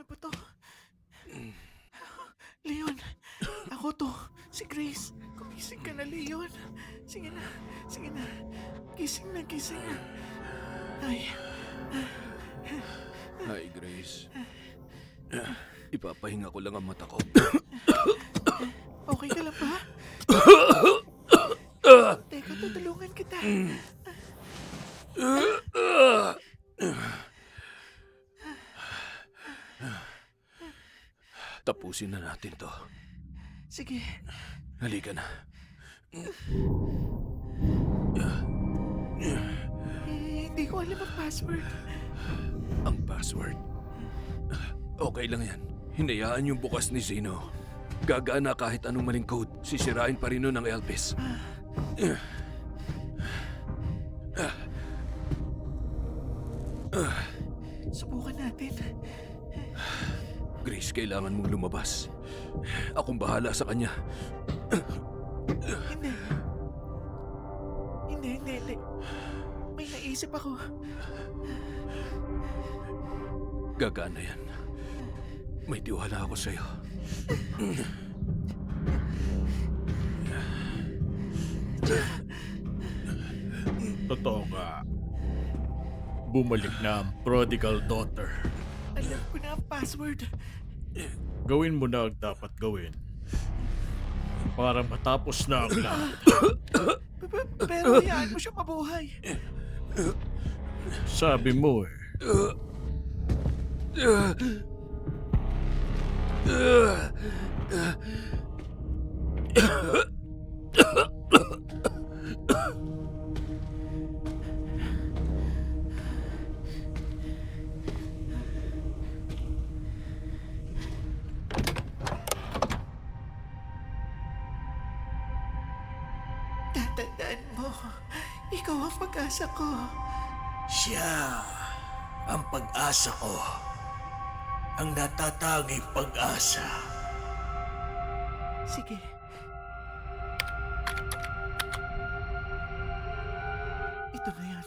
Ano ba 'to? Leon, ako 'to, si Grace. Gumising ka na, Leon. Sige na, sige na. Gising na, gising na. Ay, Hi, Grace. Ipapahinga ko lang ang mata ko. okay ka lang ba? Teka, tutulungan kita. Tapusin na natin to. Sige, Halika na. hindi ko alam ang password. Ang password. Okay lang yan. Hinayaan yung bukas ni Zeno. Gagana kahit anong maling code. Sisirain pa rin nun ang Elpis. Subukan natin. Grace, kailangan mong lumabas. Akong bahala sa kanya. Hindi. Hindi. May naisip ako. Gagana yan. May tiwala ako sa'yo. Totoo nga. Bumalik na ang prodigal daughter. Alam ko na ang password. Gawin mo na ang dapat gawin. Para matapos na ang lahat. Pero hayaan mo siya mabuhay. Sabi mo eh. Tatandaan mo, ikaw ang pag-asa ko. Siya ang pag-asa ko. Ang natatanging pag-asa. Sige. Ito na yan.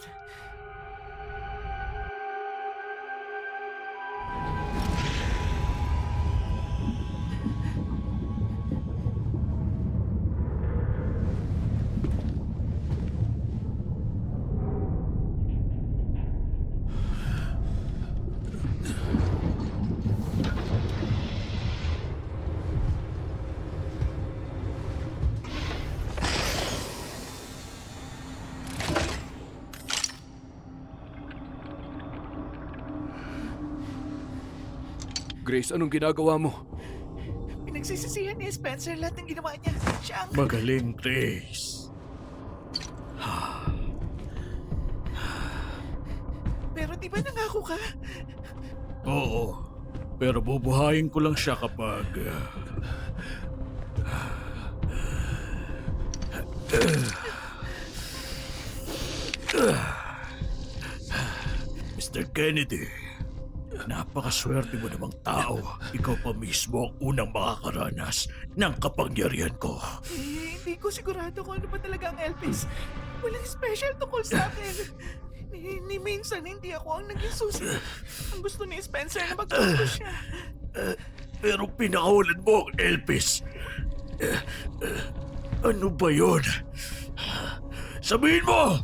Grace, anong ginagawa mo? Pinagsisisihan ni Spencer lahat ng ginawa niya. Siya ang... Magaling, Grace. Pero di ba nangako ka? Oo. Pero bubuhayin ko lang siya kapag... Mr. Kennedy, napakaswerte mo namang tao. Ikaw pa mismo ang unang makakaranas ng kapangyarihan ko. Hindi ko sigurado kung ano ba talaga ang Elpis. Walang special tungkol sa akin. Ni minsan hindi ako ang naging susi. Ang gusto ni Spencer na magkagusto siya. Pero pinakawalan mo ang Elpis. Ano ba yun? Sabihin mo!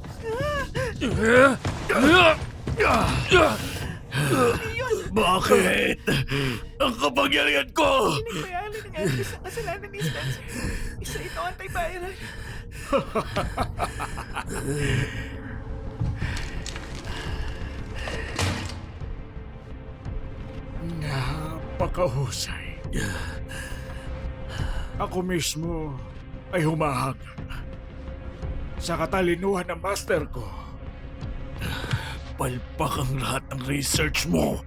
Bakit? Ang kapangyarihan ko! Bayali ng Elpis ang kasalanan ni Spencer. Isa ito antiviral. Napakahusay. Ako mismo ay humahanga sa katalinuhan ng master ko. Palpak ang lahat ng research mo.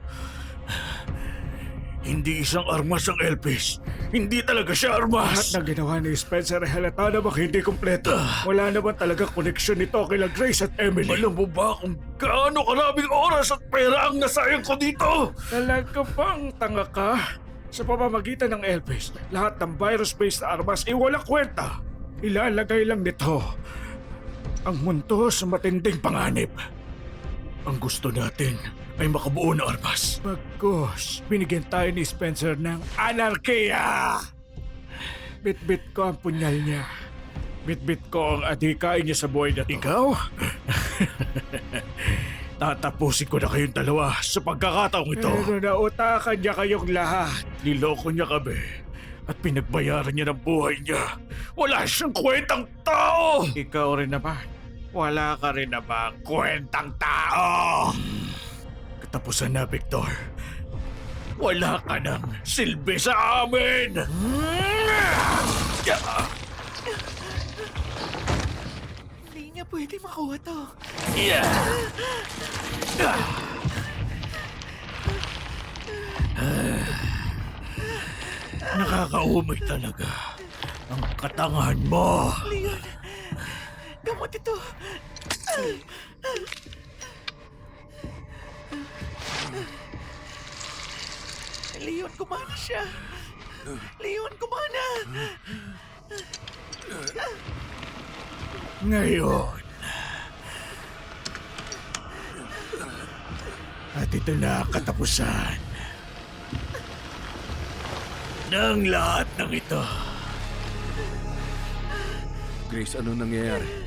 Hindi isang armas ang Elpis. Hindi talaga siya armas. Lahat ng ginawa ni Spencer ay halata namang hindi kompleto. Wala naman talaga koneksyon nito kila Grace at Emily. Alam mo ba kung gaano karaming oras at pera ang nasayang ko dito? Talaga bang tanga ka? Sa pamamagitan ng Elpis, lahat ng virus-based na armas ay walang kwenta. Ilalagay lang nito ang mundo sa matinding panganib. Ang gusto natin ay makabuo na armas. Bagkus, binigyan tayo ni Spencer ng anarkiya! Bit-bit ko ang punyal niya. Bit-bit ko ang adhikain niya sa buhay na to. Ikaw? Tatapusin ko na kayong dalawa sa pagkakataong ito. Pero nautakan niya kayong lahat. Niloko niya kami. At pinagbayaran niya ng buhay niya. Wala siyang kwentang tao! Ikaw rin naman. Wala ka rin naman kwentang tao! Katapusan na, Victor. Wala ka nang silbi sa amin! Hindi niya pwede makuha to. Nakakaumay talaga ang katangahan mo. Leon, gamot ito. Leon, kumana siya. Leon, kumana. Ngayon. At ito na ang katapusan ng lahat ng ito. Grace, ano nangyayari?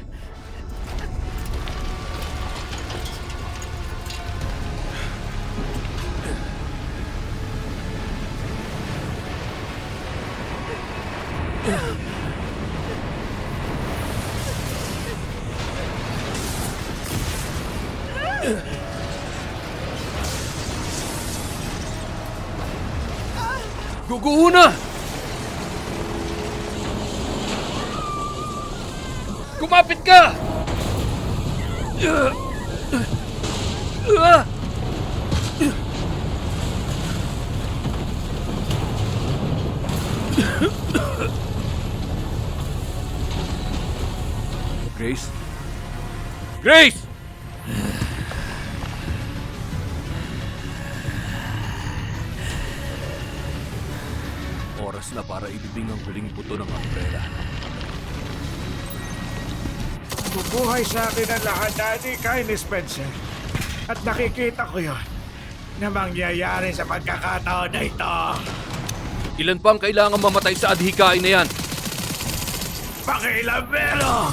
Guguho na! Kumapit ka! Grace? Grace! Oras na para ilibing ang huling buto ng umbrella. Bubuhay sa akin ang lahat na adhikain ni Spencer. At nakikita ko yon na mangyayari sa pagkakataon na ito. Ilan pa ang kailangan mamatay sa adhikain na yan? Pakilabero!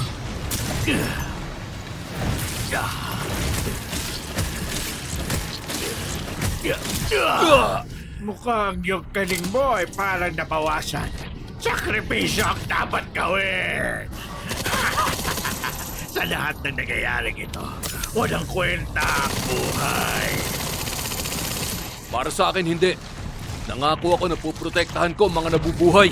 Mukhang yung kaling mo ay parang nabawasan. Sakripisyo ang dapat gawin! Sa lahat ng nangyayaring ito, walang kwenta ang buhay. Para sa akin, hindi. Nangako ako na puprotektahan ko ang mga nabubuhay.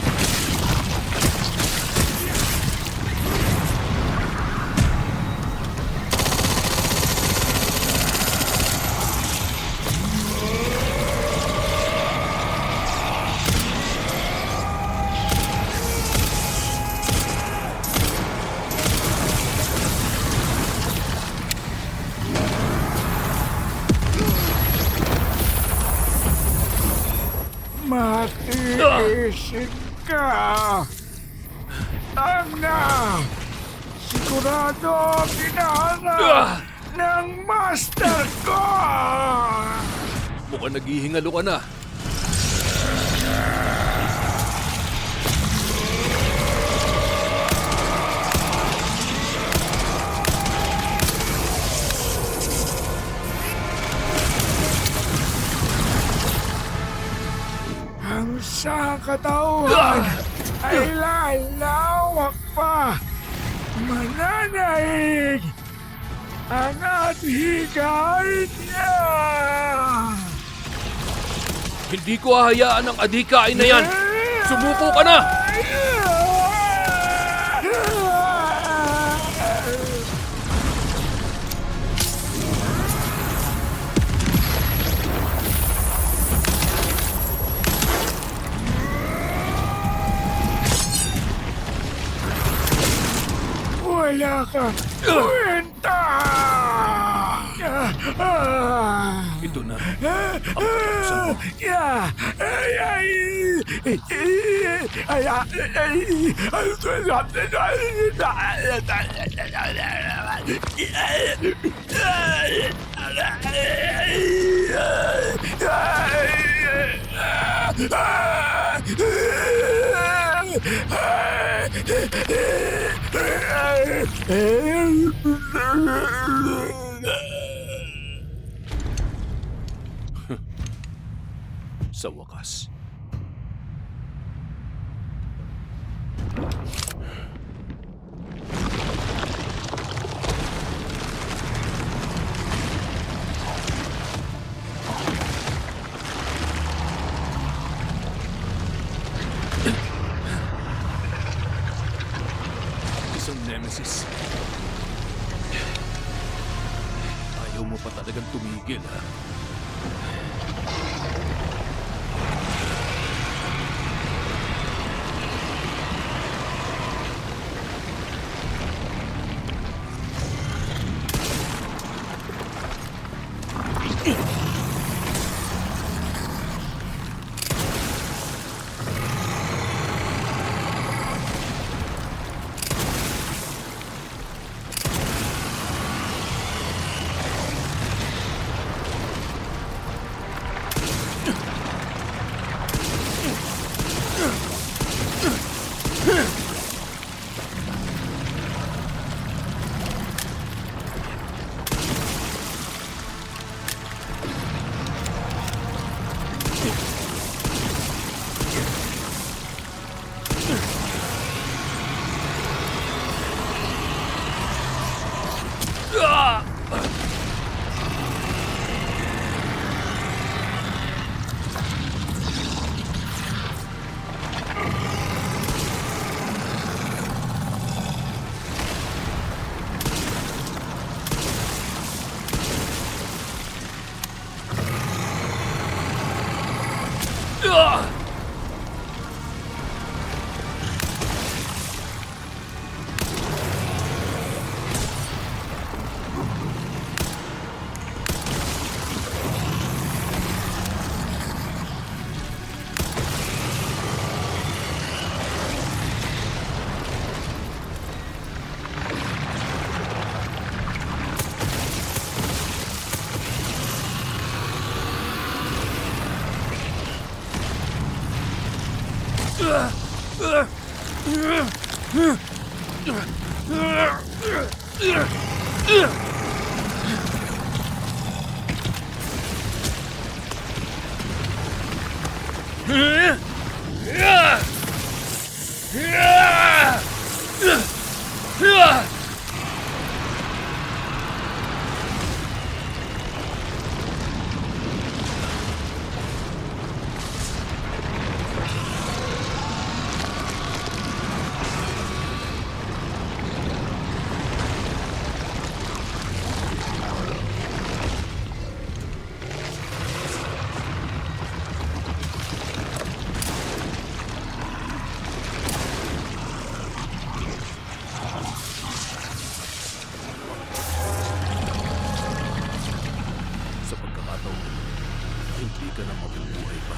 Matiisin ka! Ana! Sigurado kinaharap ng master ko! Mukhang naghihingalo ka na. Ang sa katawan ay lalawak pa. Mananaig ang adhikain niya. Hindi ko hahayaan ang adhikain na yan. Sumuko ka na! Wala ka kwenta! Ito na. Ang katapusan mo. Sa wakas. Isang nemesis. Ayaw mo pa talagang tumigil, ha? Sa pagkakataon, hindi ka na mabubuhay pa.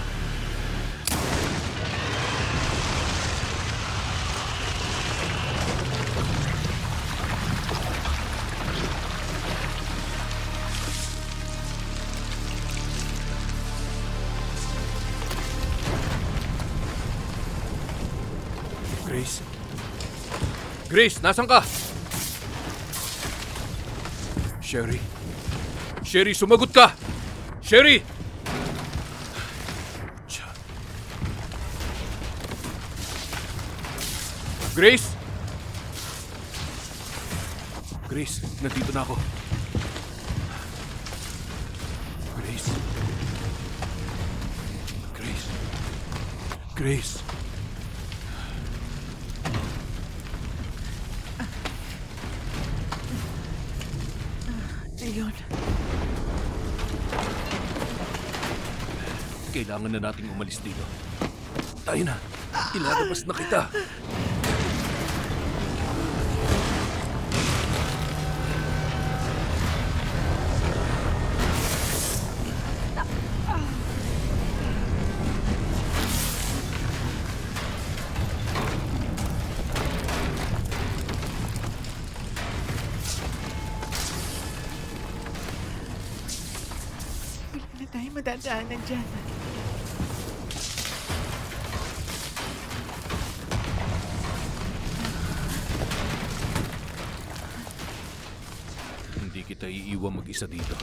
Grace? Grace, nasan ka? Sherry? Sherry, sumagot ka! Sherry! Tiyan. Grace? Grace, nandito na ako. Grace? Grace? Grace? Leon, Kailangan na nating umalis dito. Tayo na. Ilalabas na kita. tayong madadaanan dyan. Hindi kita iiwan mag-isa dito.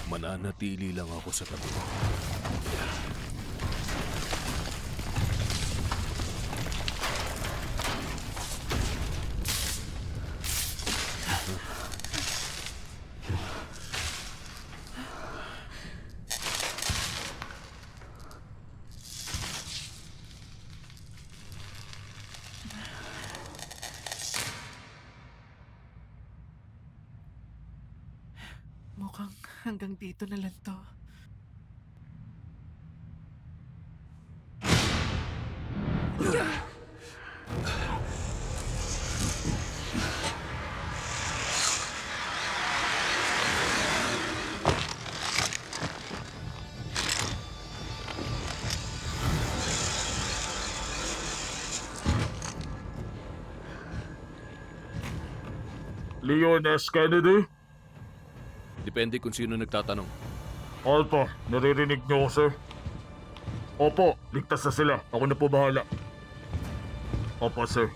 Mananatili lang ako sa tabi mo. Mukhang hanggang dito na lang to. Leon S. Kennedy? Depende kung sino nagtatanong. Alpha, naririnig niyo ako, sir? Opo, ligtas na sila. Ako na po bahala. Opo, sir.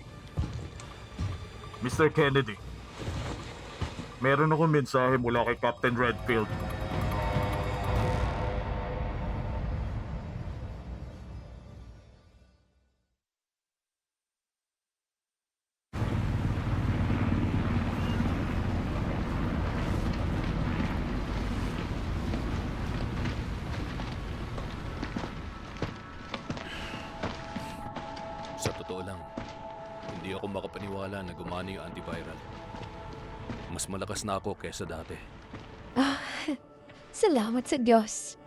Mr. Kennedy, meron akong mensahe mula kay Captain Redfield. Sa totoo lang, hindi ako makapaniwala na gumana yung antiviral. Mas malakas na ako kesa dati. Salamat sa Diyos.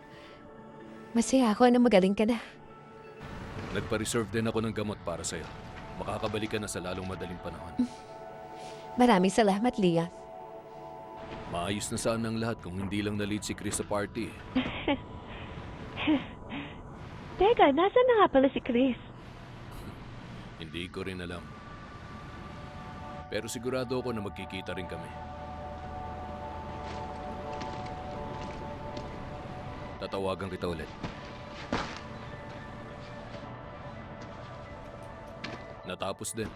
Masaya ako na magaling ka na. Nagpa-reserve din ako ng gamot para sa'yo. Makakabalik ka na sa lalong madaling panahon. Maraming salamat, Leon. Maayos na saan ang lahat kung hindi lang na-lead si Chris sa party. Teka, nasaan na nga pala si Chris? Hindi ko rin alam. Pero sigurado ako na magkikita rin kami. Tatawagan kita ulit. Natapos din.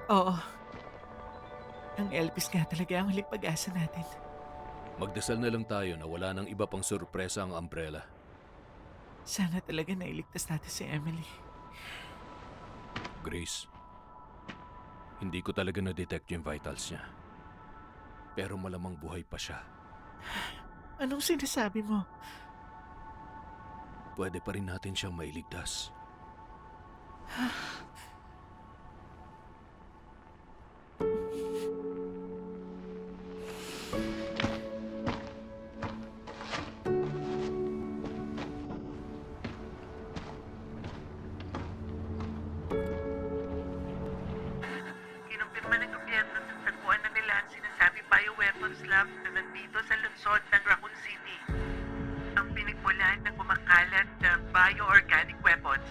Oo. Ang Elpis nga talaga ang huling pag-asa natin. Magdasal na lang tayo na wala nang iba pang sorpresa ang Umbrella. Sana talaga nailigtas natin si Emily. Grace, hindi ko talaga na-detect yung vitals niya. Pero malamang buhay pa siya. Anong sinasabi mo? Pwede pa rin natin siyang mailigtas. Kinumpirma ng gobyerno na tagpuan na nila ang sinasabing bioweapons lab na nandito sa lungsod ng Raccoon City. Ang pinagmulan ng kumakalat na bioorganic weapons.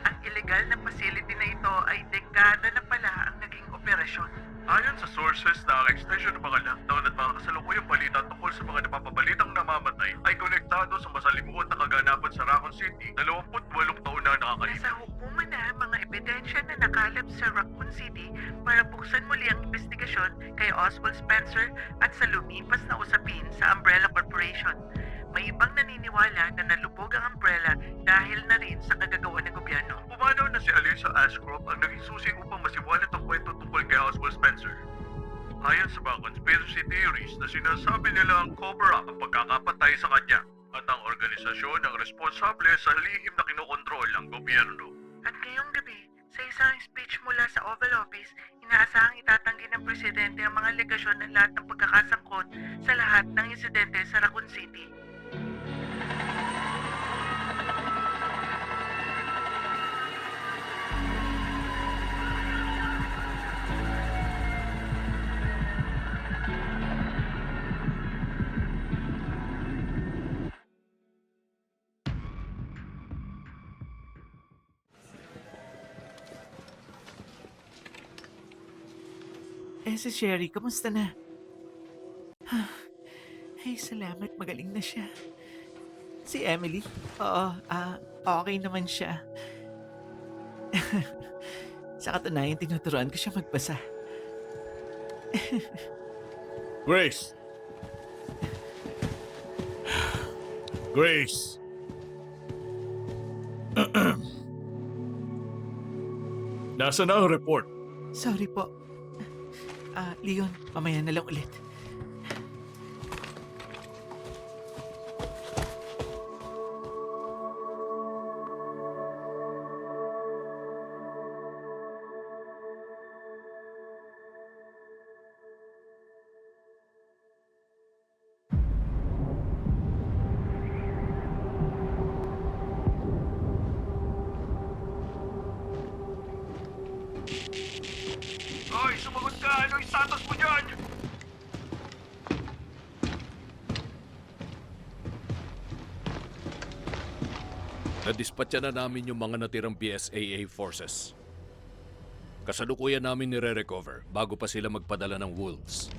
Ang illegal na facility na ito ay dekada na pala ang naging operasyon. Ayon sa sources na ang extension ng mga lockdown at mga kasalukuyang balita tungkol sa mga napapabalitang namamatay ay konektado sa masalimuot na kaganapan sa Raccoon City 28 taon na nakakalipas. Nasa hukuman na ang mga ebidensya na nakalap sa Raccoon City para buksan muli ang investigasyon kay Oswald Spencer at sa lumipas na usapin sa Umbrella Corporation. May ibang naniniwala na nalubog ang umbrella dahil na rin sa kagagawa ng gobyerno. Pumanaw na si Alyssa Ashcroft ang naging susi upang masiwalat ang kwento tungkol kay Oswald Spencer. Ayon sa mga conspiracy theories na sinasabi nila ang cover-up ang pagkakapatay sa kanya at ang organisasyon ang responsable sa lihim na kinokontrol ng gobyerno. At ngayong gabi, sa isang speech mula sa Oval Office, inaasahang itatanggi ng presidente ang mga legasyon ng lahat ng pagkakasangkot sa lahat ng insidente sa Raccoon City. Si Sherry, kamusta na? Ay, salamat. Magaling na siya. Si Emily? Oo, okay naman siya. Sa katunayan, tinuturuan ko siya magbasa. Grace! Grace! Nasaan na ang report? Sorry po. Leon, mamaya na lang ulit. Hoy, sumagot ka! Ano yung status mo dyan? Nadispatcha na namin yung mga natirang PSAA forces. Kasalukuyan namin nire-recover bago pa sila magpadala ng wolves.